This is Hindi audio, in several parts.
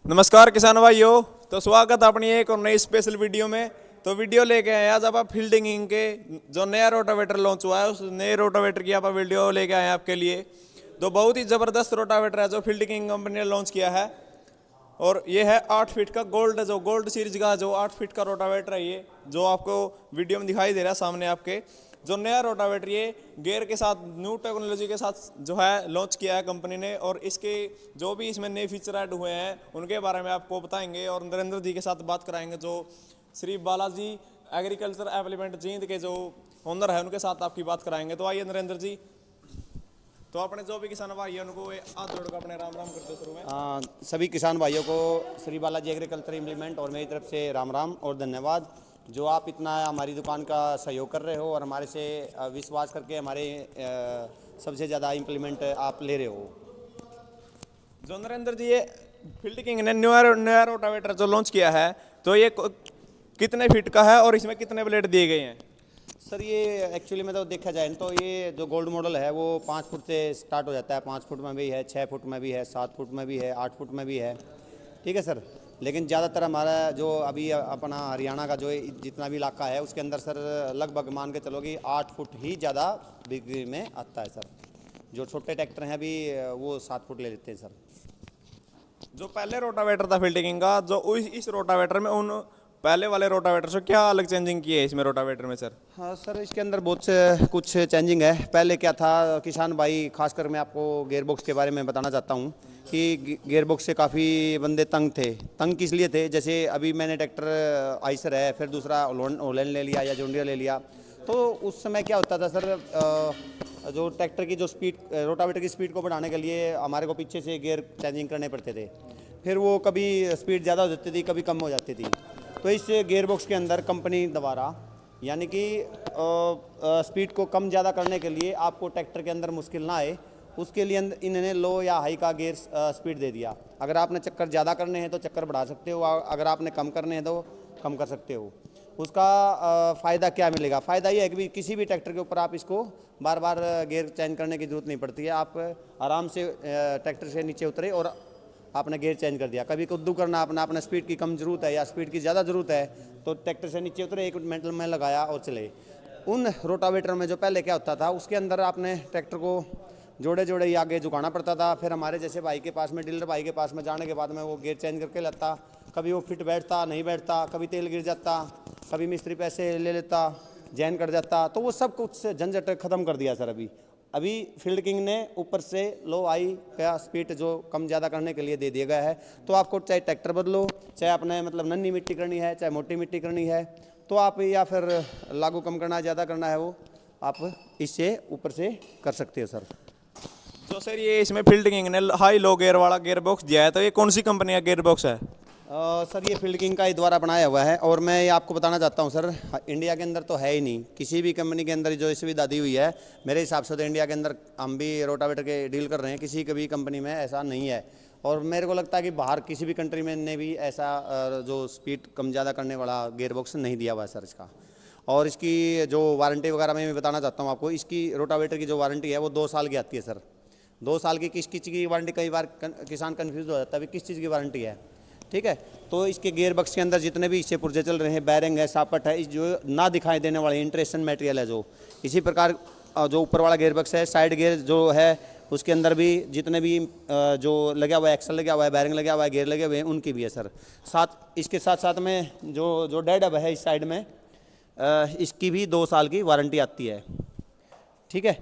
नमस्कार किसान भाइयों। तो स्वागत है अपनी एक और नई स्पेशल वीडियो में। तो वीडियो लेके आए आज आप फील्डिंग के जो नया रोटावेटर लॉन्च हुआ है उस नए रोटावेटर की आप वीडियो लेके आए हैं आपके लिए। तो बहुत ही ज़बरदस्त रोटावेटर है जो फील्डिंग कंपनी ने लॉन्च किया है और ये है 8 फीट का गोल्ड सीरीज का जो 8 फीट का रोटावेटर है। ये जो आपको वीडियो में दिखाई दे रहा है सामने आपके, जो नया रोटावेटर ये गियर के साथ न्यू टेक्नोलॉजी के साथ जो है लॉन्च किया है कंपनी ने। और इसके जो भी इसमें नए फीचर ऐड हुए हैं उनके बारे में आपको बताएंगे और नरेंद्र जी के साथ बात कराएंगे जो श्री बालाजी एग्रीकल्चर एप्लीमेंट जींद के जो ओनर है उनके साथ आपकी बात कराएंगे। तो आइए नरेंद्र जी, तो अपने जो भी किसान भाई हैं उनको हाथ जोड़ कर अपने राम राम करते शुरू में। सभी किसान भाइयों को श्री बालाजी एग्रीकल्चर इम्प्लीमेंट और मेरी तरफ से राम राम और धन्यवाद जो आप इतना हमारी दुकान का सहयोग कर रहे हो और हमारे से विश्वास करके हमारे सबसे ज़्यादा इम्प्लीमेंट आप ले रहे हो। जो नरेंद्र जी ये फील्डिंग ने नया रोटावेटर जो लॉन्च किया है तो ये कितने फीट का है और इसमें कितने ब्लेड दिए गए हैं? सर ये एक्चुअली में तो देखा जाए तो ये जो गोल्ड मॉडल है वो 5 फुट से स्टार्ट हो जाता है। 5 फुट में भी है, 6 फुट में भी है, 7 फुट में भी है, 8 फुट में भी है। ठीक है सर, लेकिन ज़्यादातर हमारा जो अभी अपना हरियाणा का जो जितना भी इलाका है उसके अंदर सर लगभग मान के चलो कि 8 फुट ही ज़्यादा बिक्री में आता है सर। जो छोटे ट्रैक्टर हैं अभी वो 7 फुट ले लेते हैं सर। जो पहले रोटावेटर था फील्डिंग का, जो इस रोटावेटर में उन पहले वाले रोटावेटर से क्या अलग चेंजिंग की है इसमें रोटावेटर में सर? हाँ सर, इसके अंदर बहुत से कुछ चेंजिंग है। पहले क्या था किसान भाई, खासकर मैं आपको गियर बॉक्स के बारे में बताना चाहता हूँ कि गियर बॉक्स से काफ़ी बंदे तंग थे। तंग किस लिए थे, जैसे अभी मैंने ट्रैक्टर आइसर है, फिर दूसरा ओलैंड ले लिया या जॉन्डियर ले लिया, तो उस समय क्या होता था सर, जो ट्रैक्टर की जो स्पीड, रोटावेटर की स्पीड को बढ़ाने के लिए हमारे को पीछे से गियर चेंजिंग करने पड़ते थे। फिर वो कभी स्पीड ज़्यादा हो जाती थी, कभी कम हो जाती थी। तो इस गियर बॉक्स के अंदर कंपनी द्वारा यानी कि स्पीड को कम ज़्यादा करने के लिए आपको ट्रैक्टर के अंदर मुश्किल ना आए, उसके लिए इन्होंने लो या हाई का गियर स्पीड दे दिया। अगर आपने चक्कर ज़्यादा करने हैं तो चक्कर बढ़ा सकते हो, अगर आपने कम करने हैं तो कम कर सकते हो। उसका फ़ायदा क्या मिलेगा? फ़ायदा ये है कि किसी भी ट्रैक्टर के ऊपर आप इसको बार बार गियर चेंज करने की ज़रूरत नहीं पड़ती है। आप आराम से ट्रैक्टर से नीचे उतरे और आपने गियर चेंज कर दिया। कभी कद्दू करना अपना स्पीड की कम ज़रूरत है या स्पीड की ज़्यादा ज़रूरत है तो ट्रैक्टर से नीचे उतरे, 1 मिनट में लगाया और चले। उन रोटावेटर में जो पहले क्या होता था, उसके अंदर आपने ट्रैक्टर को जोड़े जोड़े ही आगे झुकाना पड़ता था। फिर हमारे जैसे भाई के पास में, डीलर भाई के पास में जाने के बाद में वो गियर चेंज करके लाता। कभी वो फिट बैठता नहीं बैठता, कभी तेल गिर जाता, कभी मिस्त्री पैसे ले लेता, जैन कर जाता। तो वो सब कुछ झंझट ख़त्म कर दिया सर। अभी फील्डिंग ने ऊपर से लो हाई का स्पीड जो कम ज़्यादा करने के लिए दे दिया गया है। तो आपको चाहे ट्रैक्टर बदलो, चाहे आपने मतलब नन्ही मिट्टी करनी है, चाहे मोटी मिट्टी करनी है, तो आप या फिर लागू कम करना है, ज़्यादा करना है, वो आप इससे ऊपर से कर सकते हो सर। तो सर ये इसमें फील्डिंग ने हाई लो गियर वाला गियर बॉक्स दिया है, तो ये कौन सी कंपनी का गियर बॉक्स है? सर ये फील्डिंग का ही द्वारा बनाया हुआ है और मैं ये आपको बताना चाहता हूँ सर, इंडिया के अंदर तो है ही नहीं। किसी भी कंपनी के अंदर जो सुविधा दी हुई है, मेरे हिसाब से तो इंडिया के अंदर हम भी रोटावेटर के डील कर रहे हैं, किसी भी कंपनी में ऐसा नहीं है। और मेरे को लगता है कि बाहर किसी भी कंट्री में ने भी ऐसा जो स्पीड कम ज़्यादा करने वाला गियर बॉक्स नहीं दिया हुआ है सर इसका। और इसकी जो वारंटी वगैरह मैं बताना चाहता हूँ आपको, इसकी रोटावेटर की जो वारंटी है वो 2 साल की आती है सर। 2 साल की किस चीज़ की वारंटी, कई बार किसान कन्फ्यूज हो जाता है किस चीज़ की वारंटी है। ठीक है, तो इसके गियर बॉक्स के अंदर जितने भी हिस्से पुर्जे चल रहे हैं, बैरिंग है, सापट है, इस जो ना दिखाई देने वाले इंटरेक्शन मटेरियल है जो, इसी प्रकार जो ऊपर वाला गियर बॉक्स है, साइड गियर जो है उसके अंदर भी जितने भी जो लगा हुआ है, एक्सल लगा हुआ है, बैरिंग लगा हुआ है, गियर लगे हुए हैं, उनकी भी है सर। इसके साथ साथ में जो डेड अब है इस साइड में, इसकी भी 2 साल की वारंटी आती है। ठीक है,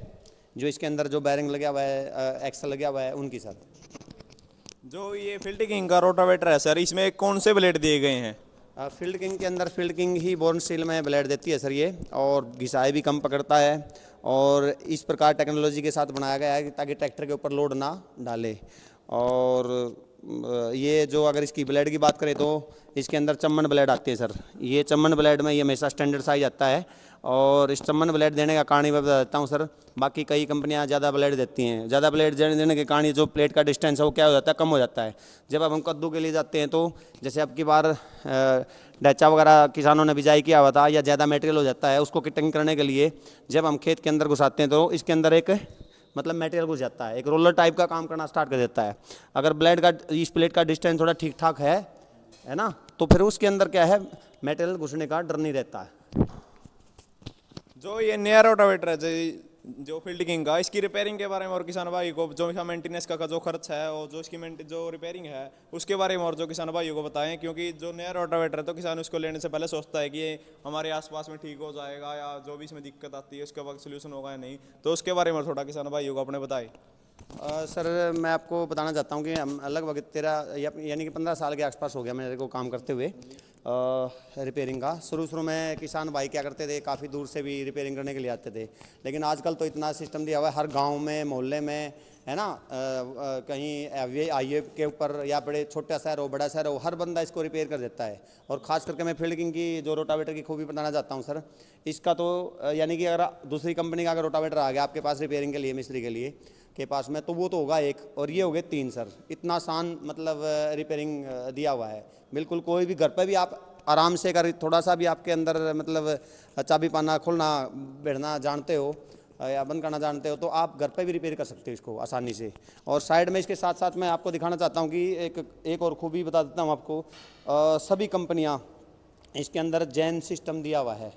जो इसके अंदर जो बैरिंग लगा हुआ है, एक्सल लगा हुआ है, उनके साथ। जो ये फील्डिंग का रोटावेटर है सर, इसमें कौन से ब्लेड दिए गए हैं? फील्डिंग के अंदर फील्डिंग ही बोर्न स्टील में ब्लेड देती है सर ये, और घिसाई भी कम पकड़ता है और इस प्रकार टेक्नोलॉजी के साथ बनाया गया है ताकि ट्रैक्टर के ऊपर लोड ना डाले। और ये जो अगर इसकी ब्लेड की बात करें तो इसके अंदर चम्मन ब्लेड आती है सर। ये चम्मन ब्लेड में ये हमेशा स्टैंडर्ड साइज आता है और इस चम्मन ब्लेड देने का कारण मैं बता देता हूँ सर। बाकी कई कंपनियां ज़्यादा ब्लेड देती हैं, ज़्यादा ब्लेड देने के कारण जो प्लेट का डिस्टेंस है वो क्या हो जाता है, कम हो जाता है। जब अब हम कद्दू के लिए जाते हैं तो जैसे अब की बार डैचा वगैरह किसानों ने बिजाई किया हुआ था या ज़्यादा मटेरियल हो जाता है, उसको कटिंग करने के लिए जब हम खेत के अंदर घुसाते हैं तो इसके अंदर एक मतलब मटेरियल घुस जाता है, एक रोलर टाइप का काम करना स्टार्ट कर देता है। अगर ब्लेड का इस प्लेट का डिस्टेंस थोड़ा ठीक ठाक है ना, तो फिर उसके अंदर क्या है, मटेरियल घुसने का डर नहीं रहता है। जो ये नया रोटावेटर है जो फील्ड किंग का, इसकी रिपेयरिंग के बारे में और किसान भाई को जो इसका मेंटेनेंस का जो खर्च है और जो इसकी जो रिपेयरिंग है उसके बारे में और जो किसान भाइयों को बताएं, क्योंकि जो नया रोटावेटर है तो किसान उसको लेने से पहले सोचता है कि ये हमारे आसपास में ठीक हो जाएगा या जो भी इसमें दिक्कत आती है उसके बाद सोल्यूशन होगा या नहीं, तो उसके बारे में थोड़ा किसान भाइयों को अपने बताएं। सर मैं आपको बताना चाहता हूँ कि हम लगभग 13 यानी कि 15 साल के आसपास हो गया मेरे को काम करते हुए रिपेयरिंग का। शुरू में किसान भाई क्या करते थे, काफ़ी दूर से भी रिपेयरिंग करने के लिए आते थे, लेकिन आजकल तो इतना सिस्टम दिया हुआ है हर गांव में, मोहल्ले में, है ना, कहीं हाईवे के ऊपर या बड़े छोटा शहर हो बड़ा शहर हो, हर बंदा इसको रिपेयर कर देता है। और ख़ास करके मैं फील्ड किंग की जो रोटावेटर की खूबी बताना चाहता हूँ सर, इसका तो यानी कि अगर दूसरी कंपनी का अगर रोटावेटर आ गया आपके पास रिपेयरिंग के लिए, मिस्त्री के लिए के पास में, तो वो तो होगा एक, और ये हो गए 3 सर। इतना आसान मतलब रिपेयरिंग दिया हुआ है, बिल्कुल कोई भी घर पर भी आप आराम से, अगर थोड़ा सा भी आपके अंदर मतलब चाबी पाना खोलना बैठना जानते हो या बंद करना जानते हो, तो आप घर पे भी रिपेयर कर सकते हो इसको आसानी से। और साइड में इसके साथ साथ मैं आपको दिखाना चाहता हूँ कि एक और खूबी बता देता हूँ आपको, सभी कंपनियाँ इसके अंदर जैन सिस्टम दिया हुआ है,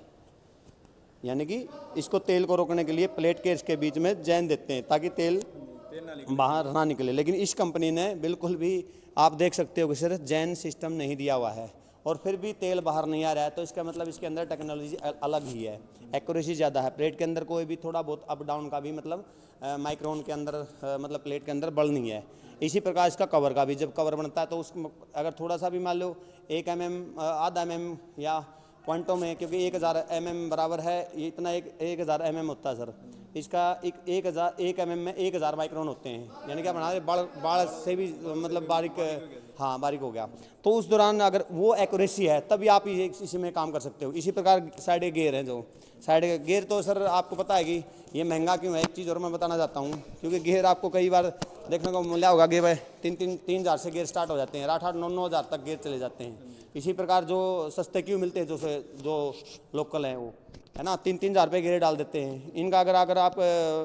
यानी कि इसको तेल को रोकने के लिए प्लेट के इसके बीच में जैन देते हैं ताकि तेल बाहर ना निकले। लेकिन इस कंपनी ने बिल्कुल भी, आप देख सकते हो कि सिर्फ जैन सिस्टम नहीं दिया हुआ है और फिर भी तेल बाहर नहीं आ रहा है, तो इसका मतलब इसके अंदर टेक्नोलॉजी अलग ही है, एक्यूरेसी ज़्यादा है। प्लेट के अंदर कोई भी थोड़ा बहुत अप डाउन का भी मतलब माइक्रोन के अंदर मतलब प्लेट के अंदर बल नहीं है। इसी प्रकार इसका कवर का भी, जब कवर बनता है तो उस अगर थोड़ा सा भी मान लो 1 mm, आधा mm या पॉइंटों में, क्योंकि 1000 mm बराबर है, ये इतना 1000 mm होता है सर। इसका 1 mm में 1000 माइक्रोन होते हैं, यानी कि हमारे बाढ़ से भी मतलब बारीक, हाँ बारीक हो गया। तो उस दौरान अगर वो एक्यूरेसी है तभी आप इसी में काम कर सकते हो। इसी प्रकार साइड गेयर है, जो साइड गेयर तो सर आपको पता है कि ये महंगा क्यों है। एक चीज़ और मैं बताना चाहता हूँ, क्योंकि गेयर आपको कई बार देखने को मिला होगा कि भाई 3,000 से गेयर स्टार्ट हो जाते हैं, 8,000-9,000 तक गेयर चले जाते हैं। इसी प्रकार जो सस्ते क्यों मिलते हैं, जो लोकल हैं वो, है ना, 3,000 रुपये गेयर डाल देते हैं इनका। अगर आप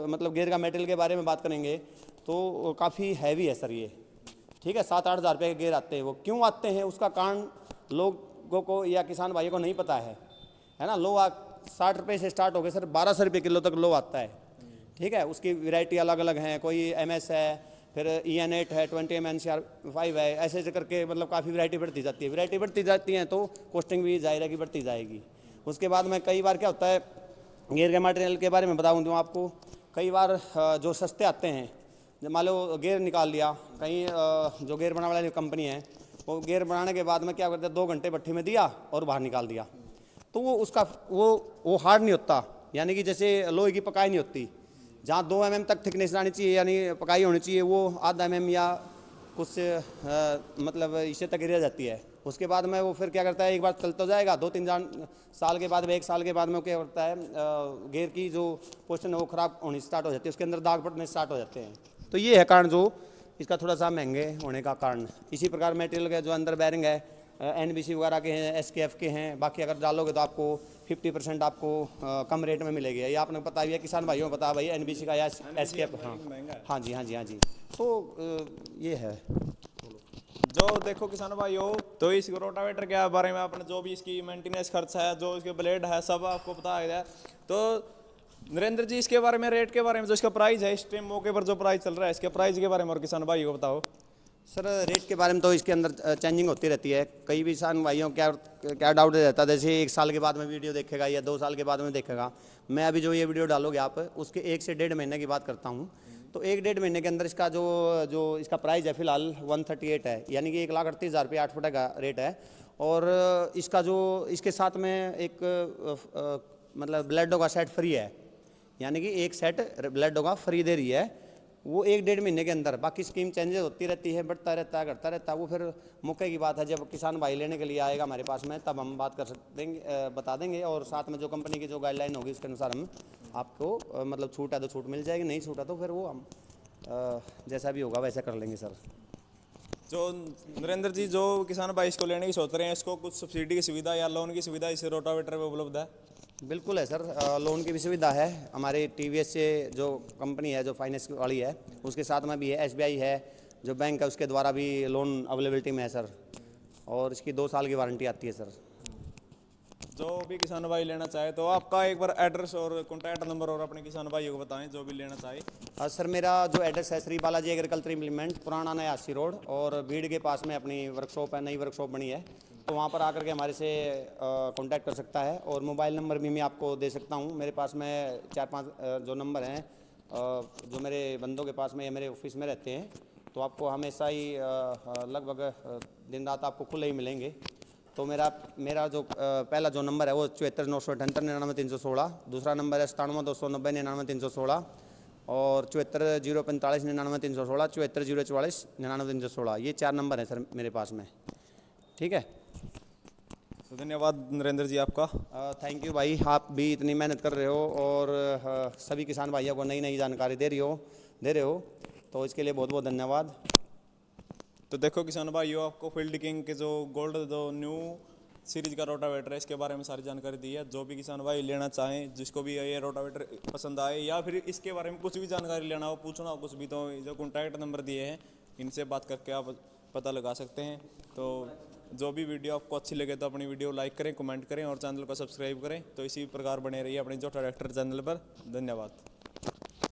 मतलब गेयर का मटेरियल के बारे में बात करेंगे तो काफ़ी हैवी है सर ये, ठीक है। 7-8 हज़ार रुपये के गेयर आते हैं। वो क्यों आते हैं उसका कारण लोगों को या किसान भाइयों को नहीं पता है ना। लो 60 रुपये से स्टार्ट हो गए सर, 1200 रुपये किलो तक लो आता है, ठीक है। उसकी वैरायटी अलग अलग हैं, कोई MS है, फिर EN8 है, 20 MNCR5 है, ऐसे ऐसे करके मतलब काफ़ी वैरायटी बढ़ती जाती है। वैरायटी बढ़ती जाती है तो कॉस्टिंग भी जाहिर है कि बढ़ती जाएगी। उसके बाद में कई बार क्या होता है, गियर के मटेरियल के बारे में बताऊँ तो आपको, कई बार जो सस्ते आते हैं, जब मान लो गियर निकाल लिया कहीं, जो गियर बनाने वाली कंपनी है वो गियर बनाने के बाद में क्या करते हैं, 2 घंटे भट्ठी में दिया और बाहर निकाल दिया, तो वो उसका वो हार्ड नहीं होता, यानी कि जैसे लोहे की पकाई नहीं होती। जहाँ 2 mm तक थिकनेस आनी चाहिए यानी पकाई होनी चाहिए, वो आधा mm या कुछ मतलब इससे तक रह जाती है। उसके बाद में वो फिर क्या करता है, एक बार चल तो जाएगा, 2-3 साल के बाद में, 1 साल के बाद में क्या करता है, गियर की जो पोर्शन है वो ख़राब होनी स्टार्ट हो जाती है, उसके अंदर दाग पड़ने स्टार्ट हो जाते हैं। तो ये है कारण जो इसका थोड़ा सा महंगे होने का कारण। इसी प्रकार मटेरियल के जो अंदर बैरिंग है NBC वगैरह के हैं, SKF के हैं, बाकी अगर डालोगे तो आपको 50% आपको कम रेट में मिलेगी। ये आपने पता ही है, किसान भाइयों को पता भाई NBC का या SKF, हाँ जी, हाँ जी, हाँ जी। तो ये है जो देखो किसान भाइयों, तो इस रोटावेटर के बारे में आपने जो भी इसकी मेंटेनेंस खर्च है, जो इसके ब्लेड है, सब आपको पता है। तो नरेंद्र जी, इसके बारे में, रेट के बारे में, जो इसका प्राइस है इस टाइम मौके पर जो प्राइस चल रहा है, इसके प्राइस के बारे में और किसान भाइयों को बताओ। सर रेट के बारे में तो इसके अंदर चेंजिंग होती रहती है। कई भी किसान भाइयों क्या डाउट रहता है, जैसे 1 साल के बाद में वीडियो देखेगा या 2 साल के बाद में देखेगा। मैं अभी जो ये वीडियो डालोगे आप, उसके 1 से 1.5 महीने की बात करता हूँ। तो 1-1.5 महीने के अंदर इसका जो इसका प्राइस है फिलहाल 138 है, यानी कि 1,38,000 रुपये 8 फुट का रेट है। और इसका जो इसके साथ में एक मतलब ब्लेडो का सेट फ्री है, यानी कि एक सेट ब्लेडो का फ्री दे रही है, वो 1-1.5 महीने के अंदर। बाकी स्कीम चेंजेस होती रहती है, बढ़ता रहता है, घटता रहता है, वो फिर मौके की बात है। जब किसान भाई लेने के लिए आएगा हमारे पास में, तब हम बात कर सकते, बता देंगे। और साथ में जो कंपनी की जो गाइडलाइन होगी उसके अनुसार हम आपको मतलब छूट है तो छूट मिल जाएगी, नहीं छूटा तो फिर वो हम जैसा भी होगा वैसा कर लेंगे सर। जो नरेंद्र जी, जो किसान भाई इसको लेने की सोच रहे हैं, इसको कुछ सब्सिडी की सुविधा या लोन की सुविधा इस रोटावेटर में उपलब्ध है? बिल्कुल है सर, लोन की भी सुविधा है हमारे टीवीएस से, जो कंपनी है जो फाइनेंस वाली है उसके साथ में भी है, एसबीआई है जो बैंक है उसके द्वारा भी लोन अवेलेबिलिटी में है सर, और इसकी 2 साल की वारंटी आती है सर। जो भी किसान भाई लेना चाहे तो आपका एक बार एड्रेस और कॉन्टैक्ट नंबर और अपने किसान भाइयों को बताएं जो भी लेना चाहे। सर मेरा जो एड्रेस है श्री बालाजी एग्रीकल्चर इम्प्लीमेंट, पुराना नया अस्सी रोड, और भीड़ के पास में अपनी वर्कशॉप है, नई वर्कशॉप बनी है, तो वहाँ पर आकर के हमारे से कांटेक्ट कर सकता है। और मोबाइल नंबर भी मैं आपको दे सकता हूँ, मेरे पास में 4-5 जो नंबर हैं जो मेरे बंदों के पास में या मेरे ऑफिस में रहते हैं, तो आपको हमेशा ही लगभग दिन रात आपको खुले ही मिलेंगे। तो मेरा जो पहला जो नंबर है वो 74 978 99 316, दूसरा नंबर है 97 290 99 316, और 74 045 99 316, 74 044 99 316, ये 4 नंबर हैं सर मेरे पास में। ठीक है, तो धन्यवाद नरेंद्र जी आपका। थैंक यू भाई, आप भी इतनी मेहनत कर रहे हो और सभी किसान भाइयों को नई नई जानकारी दे रहे हो, तो इसके लिए बहुत बहुत धन्यवाद। तो देखो किसान भाइयों, आपको फील्ड किंग के जो गोल्ड जो न्यू सीरीज का रोटावेटर है इसके बारे में सारी जानकारी दी है। जो भी किसान भाई लेना चाहें, जिसको भी ये रोटावेटर पसंद आए या फिर इसके बारे में कुछ भी जानकारी लेना हो, पूछना हो कुछ भी, तो जो कॉन्टैक्ट नंबर दिए हैं इनसे बात करके आप पता लगा सकते हैं। तो जो भी वीडियो आपको अच्छी लगे तो अपनी वीडियो लाइक करें, कमेंट करें और चैनल को सब्सक्राइब करें। तो इसी प्रकार बने रहिए अपने जो ट्रैक्टर चैनल पर। धन्यवाद।